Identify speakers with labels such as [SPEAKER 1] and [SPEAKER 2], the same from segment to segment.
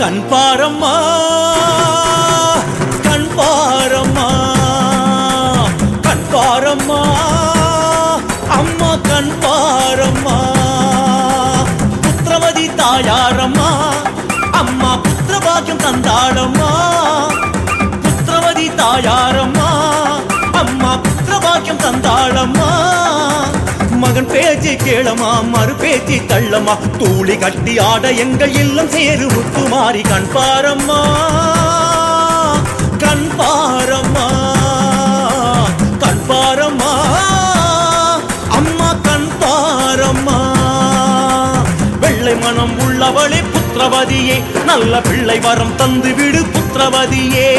[SPEAKER 1] கண் பாரம்மா கண் பாரம்மா கண் பாரம்மா அம்மா கண் பாரம்மா புத்திரவதி தாயாரம்மா அம்மா புத்திர பாக்கியம் தந்தாளம்மா புத்திரவதி தாயாரம்மா அம்மா புத்திர பாக்கியம் தந்தாளம்மா மகன் பேச்சு கேளமா மறு பேச்சு தள்ளமா தூளி கட்டி ஆட எங்கள் இல்லம் சேரு முத்துமாரி கண் பாரம்மா கண் பாரம்மா கண் பாரம்மா அம்மா கண் பாரம்மா வெள்ளை மனம் உள்ளவளே புத்திரவதியே நல்ல பிள்ளை வரம் தந்து விடு புத்திரவதியே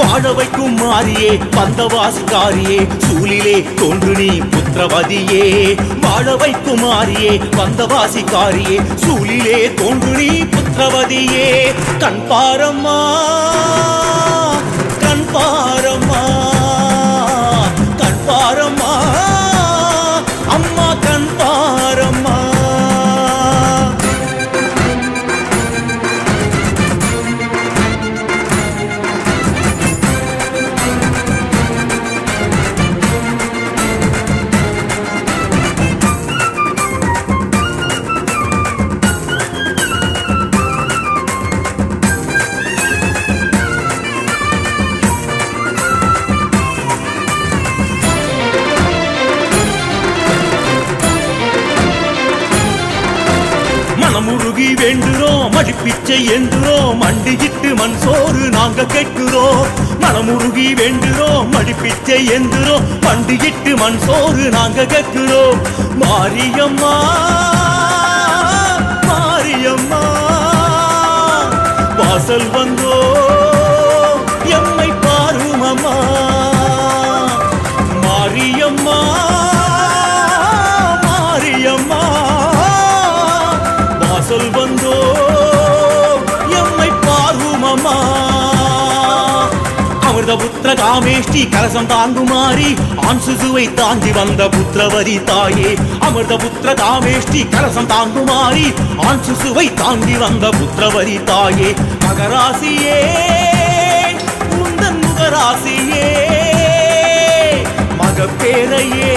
[SPEAKER 1] வாழ வைக்கும் மாறியே வந்தவாசிக்காரியே சூலிலே தோன்று நீ புத்திரவதியே வாழ வைக்கும் மாறியே வந்தவாசிக்காரியே சூலிலே தோன்று நீ புத்திரவதியே கண் பாரம்மா கண் பாரம்மா கண் பாரம்மா அம்மா கண் பாரம்மா மனமுருகி வேண்டுறோம் அடிப்பிச்சை ஏந்துறோம் மண்டிகிட்டு மண் சோறு நாங்க கேட்கிறோம் மனமுருகி வேண்டுறோம் அடிப்பிச்சை ஏந்துறோம் மண்டிகிட்டு மண் சோறு நாங்க கேட்கிறோம் மாரியம்மா மாரியம்மா வாசல் வந்தோ எம்மை பாரும் அம்மா மாரியம்மா மாரியம்மா வாசல் வந்தோ எம்மை பாரும் அம்மா அமிர்த புத்திர காமேஷ்டி கலசம் தாங்குமாறி ஆண் சிசுவை தாங்கி வந்த புத்திரவதி தாயே அமிர்த புத்திர காமேஷ்டி கலசம் தாங்குமாறி ஆண் சிசுவை தாங்கி வந்த புத்திரவதி தாயே மகராசியே உந்தன் முகராசியே மகப்பேரையே